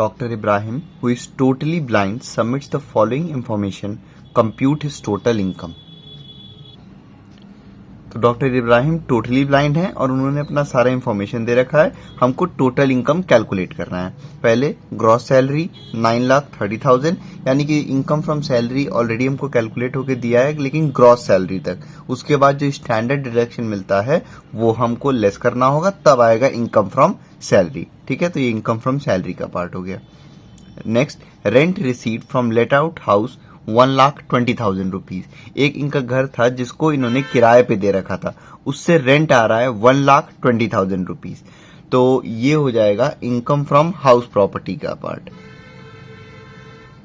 Dr. Ibrahim, who is totally blind, submits the following information. Compute his total income. तो doctor Ibrahim totally blind हैं और उन्होंने अपना सारा इंफॉर्मेशन दे रखा है। हमको टोटल इनकम कैलकुलेट करना है। पहले ग्रॉस सैलरी 9,30,000, यानी कि इनकम फ्रॉम सैलरी ऑलरेडी हमको कैलकुलेट होके दिया है, लेकिन ग्रॉस सैलरी तक। उसके बाद जो स्टैंडर्ड डिडक्शन मिलता है वो हमको लेस करना होगा, तब आएगा इनकम फ्रॉम सैलरी। ठीक है, तो ये इनकम फ्रॉम सैलरी का पार्ट हो गया। Next, rent received from let out house 1,20,000 rupees. एक इनका घर था जिसको इन्होंने किराए पे दे रखा था, उससे रेंट आ रहा है 1,20,000 रुपीज। तो ये हो जाएगा इनकम फ्रॉम हाउस प्रॉपर्टी का पार्ट।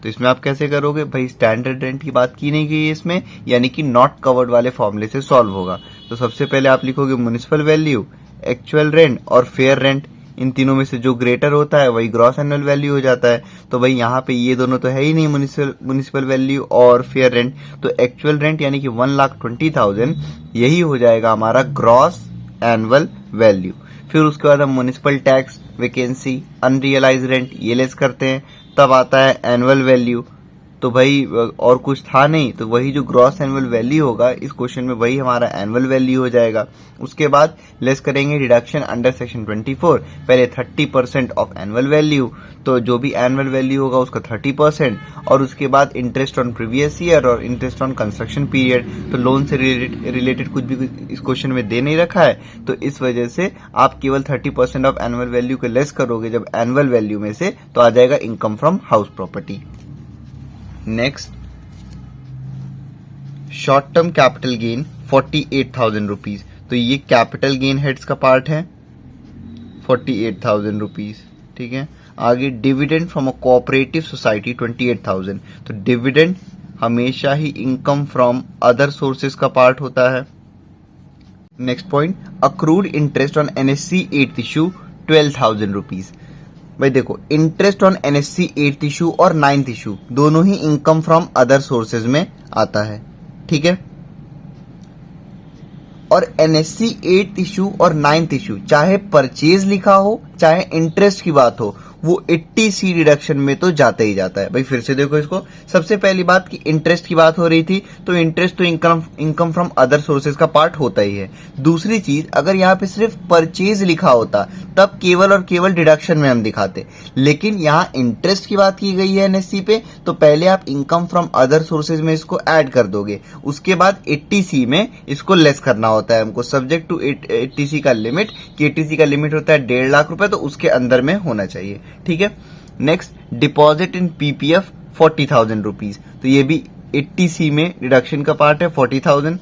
तो इसमें आप कैसे करोगे भाई? स्टैंडर्ड रेंट की बात की नहीं गई है इसमें, यानी कि नॉट कवर्ड वाले फॉर्मूले से सॉल्व होगा। तो सबसे पहले आप लिखोगे म्युनिसिपल वैल्यू, एक्चुअल रेंट और फेयर रेंट। इन तीनों में से जो ग्रेटर होता है वही ग्रॉस एनुअल वैल्यू हो जाता है। तो भाई यहाँ पे ये दोनों तो है ही नहीं, म्युनिसिपल वैल्यू और फेयर रेंट। तो एक्चुअल रेंट यानी कि 1,20,000 यही हो जाएगा हमारा ग्रॉस एनुअल वैल्यू। फिर उसके बाद हम municipal tax, vacancy, unrealise rent ये लेस करते हैं, तब आता है एनुअल वैल्यू। तो भाई और कुछ था नहीं, तो वही जो ग्रॉस एनुअल वैल्यू होगा इस क्वेश्चन में वही हमारा एनुअल वैल्यू हो जाएगा। उसके बाद लेस करेंगे डिडक्शन अंडर सेक्शन 24। पहले 30% ऑफ एनुअल वैल्यू, तो जो भी एनुअल वैल्यू होगा उसका 30%, और उसके बाद इंटरेस्ट ऑन प्रीवियस ईयर और इंटरेस्ट ऑन कंस्ट्रक्शन पीरियड। तो लोन से रिलेटेड कुछ भी इस क्वेश्चन में दे नहीं रखा है, तो इस वजह से आप केवल 30% ऑफ एनुअल वैल्यू को लेस करोगे जब एनुअल वैल्यू में से, तो आ जाएगा income from house property. Next, short term capital gain 48,000 rupees. तो ये कैपिटल गेन हेड्स का पार्ट है, 48,000 रुपीज। ठीक है, आगे dividend from a cooperative society 28,000। तो डिविडेंड हमेशा ही इनकम फ्रॉम अदर सोर्सेज का पार्ट होता है। Next point, accrued interest on NSC 8th issue 12,000 rupees. भाई देखो, interest on NSC 8th issue और 9th इशू दोनों ही इनकम फ्रॉम अदर सोर्सेज में आता है। ठीक है, और एनएससी 8th इशू और 9th इशू चाहे परचेज लिखा हो चाहे इंटरेस्ट की बात हो, वो 80C डिडक्शन में तो जाता ही जाता है। भाई फिर से देखो इसको, सबसे पहली बात कि इंटरेस्ट की बात हो रही थी, तो इंटरेस्ट तो इनकम फ्रॉम अदर सोर्सेज का पार्ट होता ही है। दूसरी चीज, अगर यहाँ पे सिर्फ परचेज लिखा होता तब केवल और केवल डिडक्शन में हम दिखाते, लेकिन यहाँ इंटरेस्ट की बात की गई है एनएससी पे, तो पहले आप इनकम फ्रॉम अदर सोर्सेज में इसको ऐड कर दोगे, उसके बाद 80C में इसको लेस करना होता है हमको, सब्जेक्ट टू 80C का लिमिट, कि 80C का लिमिट होता है 1.5 लाख रुपए, तो उसके अंदर में होना चाहिए। ठीक है, next, deposit in PPF 40,000 rupees. तो ये भी 80C में डिडक्शन का पार्ट है, 40,000।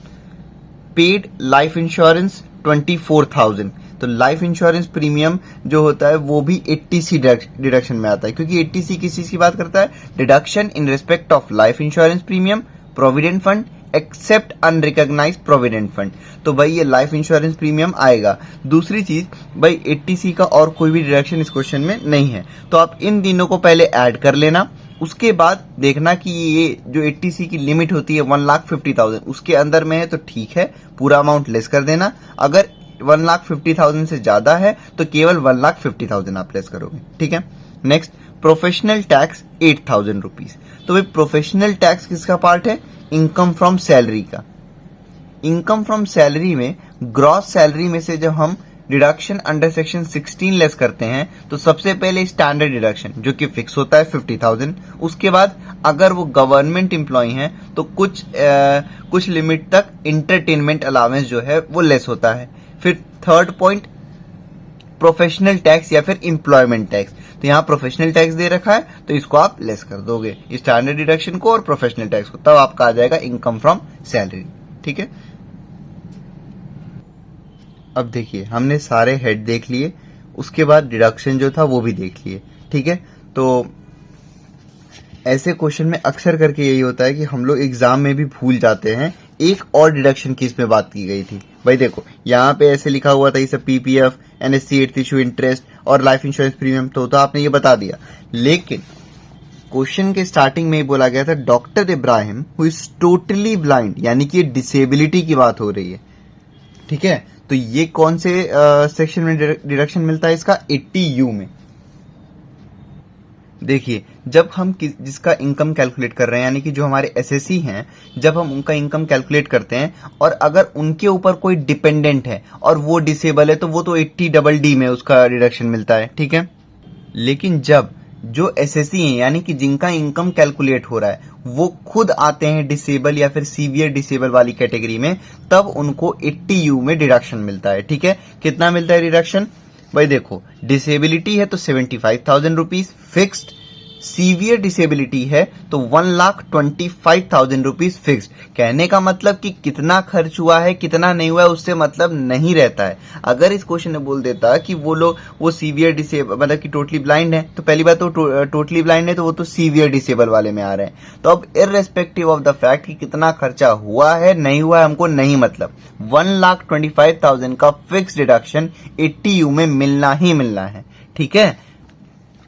Paid life insurance 24,000। तो लाइफ इंश्योरेंस प्रीमियम जो होता है वो भी 80C डिडक्शन में आता है, क्योंकि 80C किस चीज की बात करता है? Deduction in respect of life insurance premium, provident fund except unrecognised provident fund. तो भाई ये लाइफ इंश्योरेंस प्रीमियम आएगा। दूसरी चीज, भाई 80C का और कोई भी डिडक्शन इस क्वेश्चन में नहीं है, तो आप इन तीनों को पहले ऐड कर लेना। उसके बाद देखना कि ये जो 80C की लिमिट होती है 1,50,000 उसके अंदर में है तो ठीक है, पूरा अमाउंट लेस कर देना। अगर 1,50,000 से ज्यादा है तो केवल 1,50,000 आप लेस करोगे। ठीक है, नेक्स्ट, प्रोफेशनल टैक्स 8,000 रुपीज। तो भाई प्रोफेशनल टैक्स किसका पार्ट है? इनकम फ्रॉम सैलरी का। इनकम फ्रॉम सैलरी में ग्रॉस सैलरी में से जब हम डिडक्शन अंडर सेक्शन 16 लेस करते हैं, तो सबसे पहले स्टैंडर्ड डिडक्शन जो कि फिक्स होता है 50,000। उसके बाद अगर वो गवर्नमेंट एम्प्लॉय हैं तो कुछ लिमिट तक इंटरटेनमेंट अलाउंस जो है वो लेस होता है। फिर थर्ड पॉइंट, प्रोफेशनल टैक्स या फिर एम्प्लॉयमेंट टैक्स। तो यहाँ प्रोफेशनल टैक्स दे रखा है तो इसको आप लेस कर दोगे, स्टैंडर्ड डिडक्शन को और प्रोफेशनल टैक्स को, तब आपका आ जाएगा इनकम फ्रॉम सैलरी। ठीक है, अब देखिए हमने सारे हेड देख लिए, उसके बाद डिडक्शन जो था वो भी देख लिए। ठीक है, तो ऐसे क्वेश्चन में अक्सर करके यही होता है कि हम लोग एग्जाम में भी भूल जाते हैं एक और डिडक्शन की इसमें बात की गई थी। भाई देखो यहाँ पे ऐसे लिखा हुआ था ये सब PPF, NSC 8th issue, interest और लाइफ इंश्योरेंस प्रीमियम, तो आपने ये बता दिया, लेकिन क्वेश्चन के स्टार्टिंग में ही बोला गया था doctor Ibrahim who is totally blind, यानी कि डिसेबिलिटी की बात हो रही है। ठीक है, तो ये कौन से सेक्शन में डिडक्शन मिलता है इसका? 80U में। देखिए, जब हम जिसका इनकम कैलकुलेट कर रहे हैं, यानी कि जो हमारे एसएससी हैं, जब हम उनका इनकम कैलकुलेट करते हैं और अगर उनके ऊपर कोई डिपेंडेंट है और वो डिसेबल है, तो वो तो 80 में उसका डिडक्शन मिलता है, ठीक है। लेकिन जब जो एसएससी हैं, यानी कि जिनका इनकम कैलकुलेट हो रहा है, वो खुद आते हैं डिसेबल या फिर सीवियर डिसेबल वाली कैटेगरी में, तब उनको 80U में डिडक्शन मिलता है, ठीक है। कितना मिलता है डिडक्शन? भाई देखो, डिसेबिलिटी है तो 75,000 रुपीज फिक्स्ड, सीवियर डिसेबिलिटी है तो 1,25,000 रुपीज फिक्स्ड। कहने का मतलब कि कितना खर्च हुआ है कितना नहीं हुआ है उससे मतलब नहीं रहता है। अगर इस क्वेश्चन में बोल देता कि वो सीवियर डिसेबल मतलब कि टोटली ब्लाइंड है, तो पहली बात तो टोटली ब्लाइंड है तो वो तो सीवियर डिसेबल वाले में आ रहे हैं। तो अब इररेस्पेक्टिव ऑफ द फैक्ट कि कितना खर्चा हुआ है नहीं हुआ है हमको नहीं मतलब, 1,25,000 का फिक्स डिडक्शन 80U में मिलना ही मिलना है, ठीक है।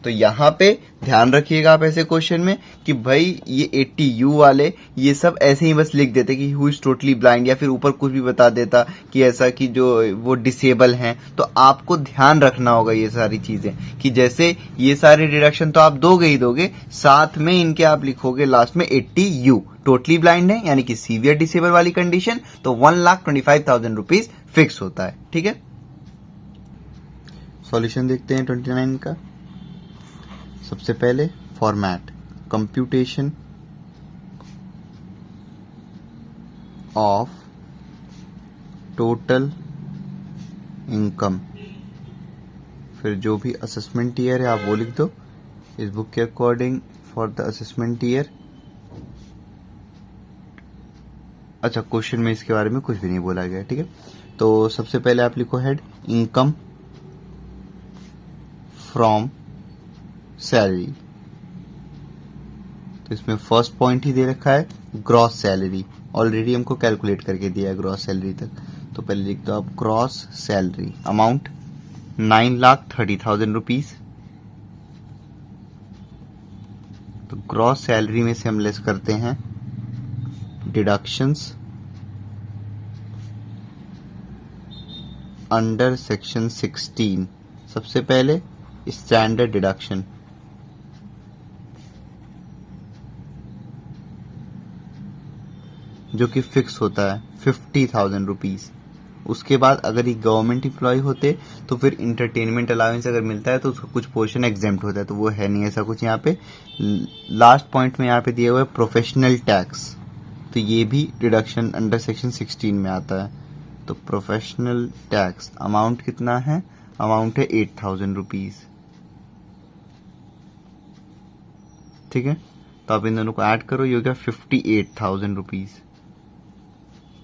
तो यहां पे ध्यान रखिएगा आप ऐसे क्वेश्चन में कि भाई ये 80U वाले ये सब ऐसे ही बस लिख देते कि हु इज टोटली ब्लाइंड, या फिर ऊपर कुछ भी बता देता कि ऐसा कि जो वो डिसेबल हैं। तो आपको ध्यान रखना होगा ये सारी चीजें कि जैसे ये सारे डिडक्शन तो आप दोगे ही दोगे, साथ में इनके आप लिखोगे लास्ट में 80U। टोटली ब्लाइंड है यानी कि सीवियर डिसेबल वाली कंडीशन, तो 1,25,000 रुपीज फिक्स होता है, ठीक है। सॉल्यूशन देखते हैं 29 का। सबसे पहले format, computation of total income, फिर जो भी असेसमेंट ईयर है आप वो लिख दो इस बुक के according for the assessment year. अच्छा, क्वेश्चन में इसके बारे में कुछ भी नहीं बोला गया, ठीक है। तो सबसे पहले आप लिखो हेड इनकम फ्रॉम सैलरी, तो इसमें फर्स्ट पॉइंट ही दे रखा है ग्रॉस सैलरी, ऑलरेडी हमको कैलकुलेट करके दिया है ग्रॉस सैलरी तक। तो पहले लिख दो आप ग्रॉस सैलरी अमाउंट 9,30,000 रुपीज। तो ग्रॉस सैलरी में से हम लेस करते हैं डिडक्शंस अंडर सेक्शन 16। सबसे पहले स्टैंडर्ड डिडक्शन, जो कि फिक्स होता है 50,000 रुपीज। उसके बाद अगर ये गवर्नमेंट एम्प्लॉय होते तो फिर इंटरटेनमेंट अलाउंस अगर मिलता है तो उसका कुछ पोर्शन एग्जेम्प्ट होता है, तो वो है नहीं ऐसा कुछ यहाँ पे। लास्ट पॉइंट में यहाँ पे दिया हुआ है प्रोफेशनल टैक्स, तो ये भी डिडक्शन अंडर सेक्शन 16 में आता है। तो प्रोफेशनल टैक्स अमाउंट कितना है? अमाउंट है 8,000 रुपीज, ठीक है। तो आप इन दोनों को ऐड करो, ये हो गया 58,000 रुपीज,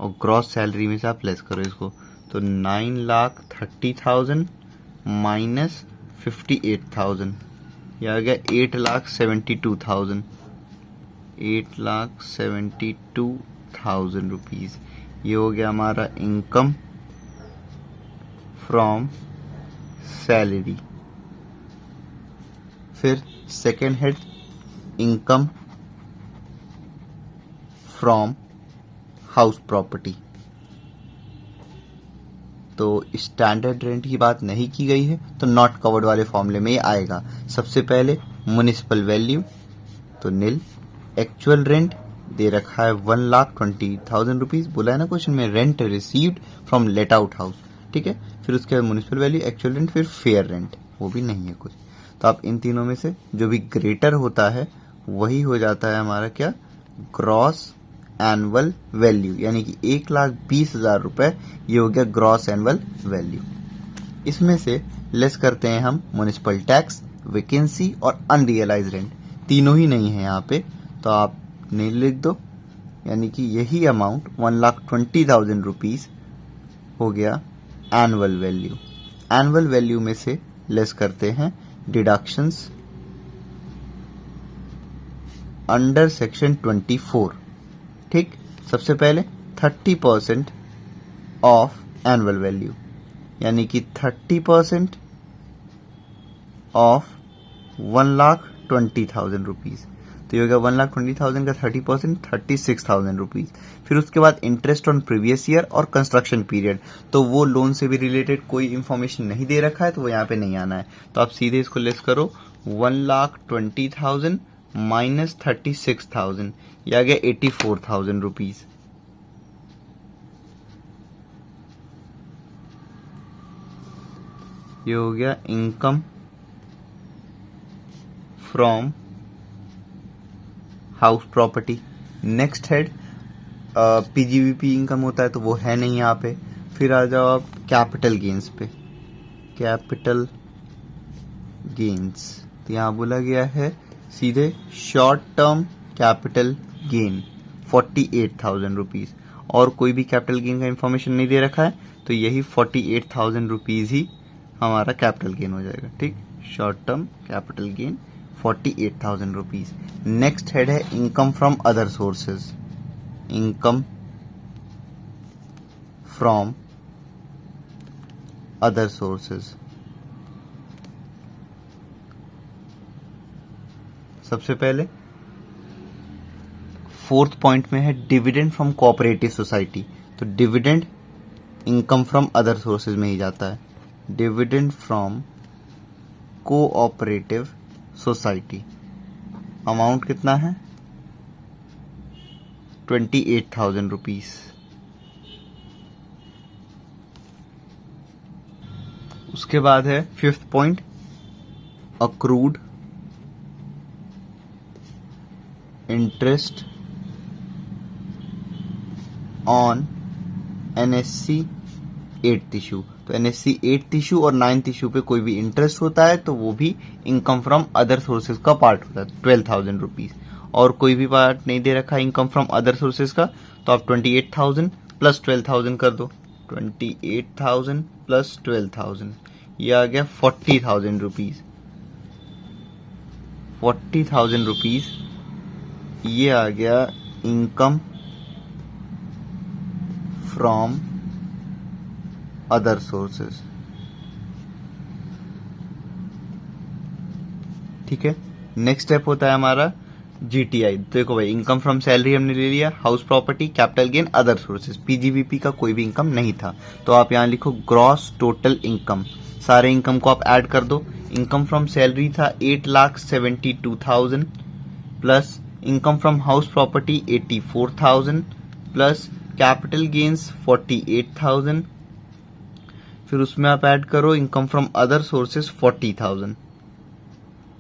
और ग्रॉस सैलरी में से आप लेस करो इसको, तो 9,30,000 माइनस 58,000, ये आ गया 8,72,000, 8,72,000 रुपीज। ये हो गया हमारा इनकम फ्रॉम सैलरी। फिर second head income from house property, तो स्टैंडर्ड रेंट की बात नहीं की गई है तो नॉट कवर्ड वाले फॉर्मूले में ये आएगा। सबसे पहले म्युनिसिपल वैल्यू तो नील, एक्चुअल रेंट दे रखा है 1,20,000 रुपीज, बोला है ना क्वेश्चन में rent received from let out house, ठीक है। फिर उसके बाद म्युनिसिपल वैल्यू, एक्चुअल रेंट, फिर फेयर रेंट, वो भी नहीं है कुछ। तो आप इन तीनों में से जो भी ग्रेटर होता है वही हो जाता है हमारा क्या, ग्रॉस एनुअल वैल्यू, यानी कि 1,20,000 रुपए, ये हो गया ग्रॉस एनुअल वैल्यू। इसमें से लेस करते हैं हम म्युनिसिपल टैक्स, वैकेंसी और अनरियलाइज रेंट, तीनों ही नहीं है यहाँ पे, तो आप नहीं लिख दो, यानी कि यही अमाउंट 1,20,000 रुपीज हो गया एनुअल वैल्यू। एनुअल वैल्यू में से लेस करते हैं डिडक्शंस अंडर सेक्शन 24, ठीक। सबसे पहले 30% ऑफ एनुअल वैल्यू, यानी कि 30% ऑफ 1,20,000 रुपीज, तो ये हो गया 1,20,000 का 30% 36,000 रुपीज। फिर उसके बाद इंटरेस्ट ऑन प्रीवियस ईयर और कंस्ट्रक्शन पीरियड, तो वो लोन से भी रिलेटेड कोई इंफॉर्मेशन नहीं दे रखा है तो वो यहाँ पे नहीं आना है, तो आप सीधे इसको लेस करो 1,20,000 माइनस 36,000, यह आ गया 84,000 रुपीज। ये हो गया income from house property. Next head PGBP income होता है तो वो है नहीं यहाँ पे। फिर आ जाओ आप कैपिटल गेन्स पे। कैपिटल गेन्स तो यहाँ बोला गया है सीधे short term capital gain 48,000 rupees, और कोई भी कैपिटल गेन का इंफॉर्मेशन नहीं दे रखा है तो यही 48,000 रुपीज ही हमारा कैपिटल गेन हो जाएगा। ठीक, short term capital gain 48,000 rupees. Next head है income from other sources. Income from other sources, सबसे पहले फोर्थ पॉइंट में है डिविडेंड फ्रॉम कोऑपरेटिव सोसाइटी। तो dividend income from other sources में ही जाता है। Dividend from cooperative society amount कितना है 28,000 रुपीज। उसके बाद है fifth point accrued interest on NSC 8th issue. तो एनएससी 8th इशू और 9th इशू पे कोई भी इंटरेस्ट होता है तो वो भी इनकम फ्रॉम अदर सोर्सेज का पार्ट होता है 12,000 रुपीज। और कोई भी पार्ट नहीं दे रखा इनकम फ्रॉम अदर सोर्सेज का तो आप 28,000 प्लस 12,000 कर दो। 28,000 प्लस 12,000 ये आ गया 40,000 रुपीज। 40,000 रुपीज ये आ गया इनकम फ्रॉम अदर सोर्सेज। ठीक है, नेक्स्ट स्टेप होता है हमारा जीटीआई। देखो भाई, इनकम फ्रॉम सैलरी हमने ले लिया, house property, capital gain, other sources. PGBP का कोई भी इनकम नहीं था तो आप यहां लिखो ग्रॉस टोटल इनकम। सारे इनकम को आप ऐड कर दो। इनकम फ्रॉम सैलरी था 8,72,000 plus income from house property 84,000 plus capital gains 48,000। फिर उसमें आप ऐड करो इनकम फ्रॉम अदर सोर्सेज 40,000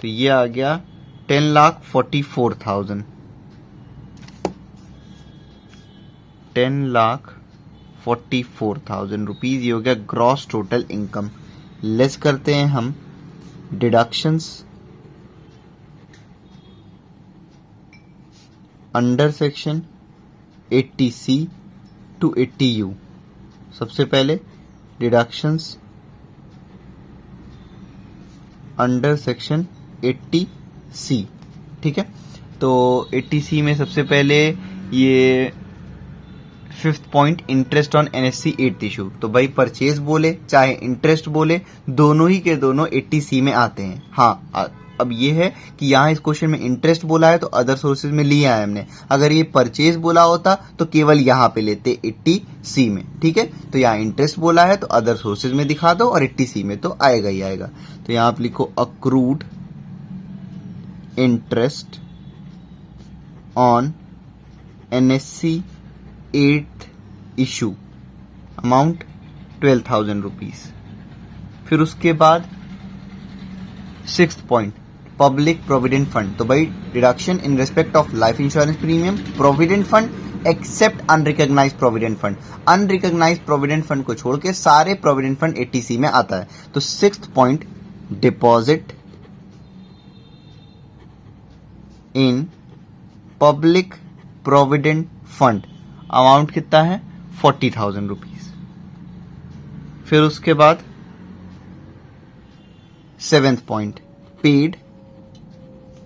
तो ये आ गया 10,44,000। 10,44,000 रुपीज ये हो गया ग्रॉस टोटल इनकम। लेस करते हैं हम deductions under section 80C to 80U। सबसे पहले डिडक्शंस अंडर सेक्शन 80C। ठीक है, तो 80C में सबसे पहले ये fifth point interest on NSC 8th issue. तो भाई परचेज बोले चाहे इंटरेस्ट बोले दोनों ही के दोनों 80C में आते हैं। हाँ, अब ये है कि यहाँ इस क्वेश्चन में इंटरेस्ट बोला है तो अदर सोर्सेज में लिया है हमने। अगर ये परचेज बोला होता तो केवल यहाँ पे लेते 80C में। ठीक है, तो यहाँ इंटरेस्ट बोला है तो अदर सोर्सेज में दिखा दो और 80C में तो आएगा ही आएगा। तो यहाँ आप लिखो accrued interest on NSC 8th issue amount 12,000 rupees. फिर उसके बाद sixth point public provident fund. तो भाई deduction in respect of life insurance premium, provident fund except unrecognised provident fund. Unrecognised provident fund को छोड़ के सारे प्रोविडेंट फंड 80C में आता है। तो sixth point deposit in public provident fund amount कितना है 40,000 रुपीज। फिर उसके बाद seventh point paid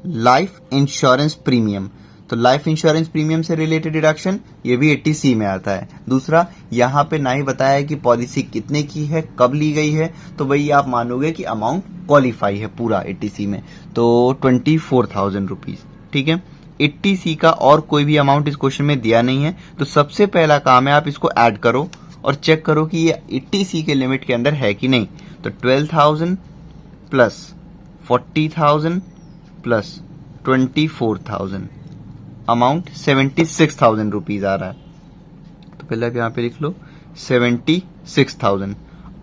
life insurance premium. तो लाइफ इंश्योरेंस प्रीमियम से रिलेटेड डिडक्शन ये भी 80C में आता है। दूसरा, यहां पे ना ही बताया कि पॉलिसी कितने की है, कब ली गई है, तो भाई आप मानोगे कि अमाउंट क्वालिफाई है पूरा 80C में, तो 24,000 रुपीज। ठीक है, 80C का और कोई भी अमाउंट इस क्वेश्चन में दिया नहीं है तो सबसे पहला काम है आप इसको ऐड करो और चेक करो कि ये 80C के लिमिट के अंदर है कि नहीं। तो 12,000 प्लस 40,000 प्लस 24,000, अमाउंट 76,000 रुपीज आ रहा है। तो पहले आप यहाँ पे लिख लो 76,000।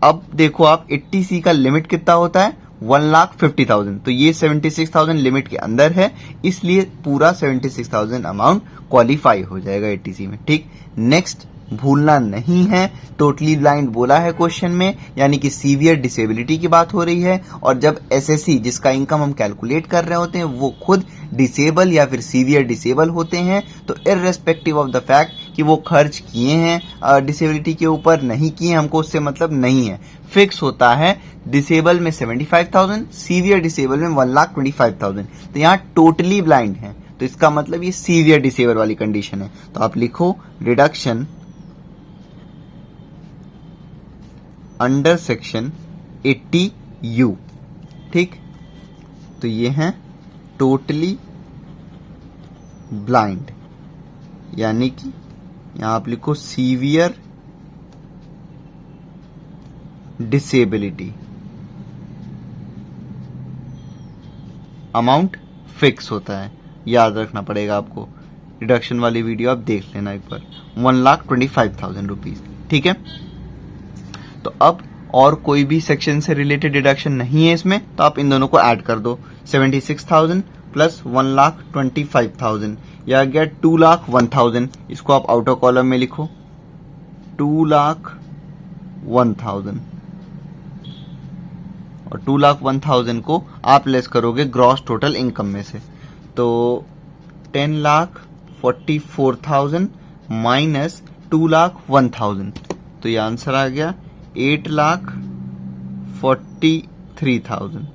अब देखो आप 80C का लिमिट कितना होता है, 1,50,000। तो ये 76,000 लिमिट के अंदर है, इसलिए पूरा 76,000 अमाउंट क्वालिफाई हो जाएगा 80C में। ठीक, नेक्स्ट भूलना नहीं है, टोटली ब्लाइंड बोला है क्वेश्चन में, यानी कि सीवियर डिसेबिलिटी की बात हो रही है। और जब एसएससी जिसका इनकम हम कैलकुलेट कर रहे होते हैं वो खुद डिसेबल या फिर सीवियर डिसेबल होते हैं, तो इररेस्पेक्टिव ऑफ द फैक्ट कि वो खर्च किए हैं डिसेबिलिटी के ऊपर नहीं किए, हमको उससे मतलब नहीं है। फिक्स होता है डिसेबल में 75,000, सीवियर डिसेबल में 1,25,000। तो यहाँ टोटली ब्लाइंड है, तो इसका मतलब ये सीवियर डिसेबल वाली कंडीशन है। तो आप लिखो रिडक्शन अंडर सेक्शन 80U। ठीक, तो ये हैं टोटली ब्लाइंड, यानी कि यहां आप लिखो सीवियर डिसेबिलिटी, अमाउंट फिक्स होता है, याद रखना पड़ेगा आपको। रिडक्शन वाली वीडियो आप देख लेना एक बार, 1,25,000 रुपीज। ठीक है, तो अब और कोई भी सेक्शन से रिलेटेड डिडक्शन नहीं है इसमें, तो आप इन दोनों को ऐड कर दो। 76,000 प्लस 1,25,000, यह गया 2,01,000। इसको आप आउटर कॉलम में लिखो 2,01,000, और 2,01,000 को आप लेस करोगे ग्रॉस टोटल इनकम में से, तो 10,44,000 माइनस 2,01,000, तो ये आंसर आ गया 8,43,000।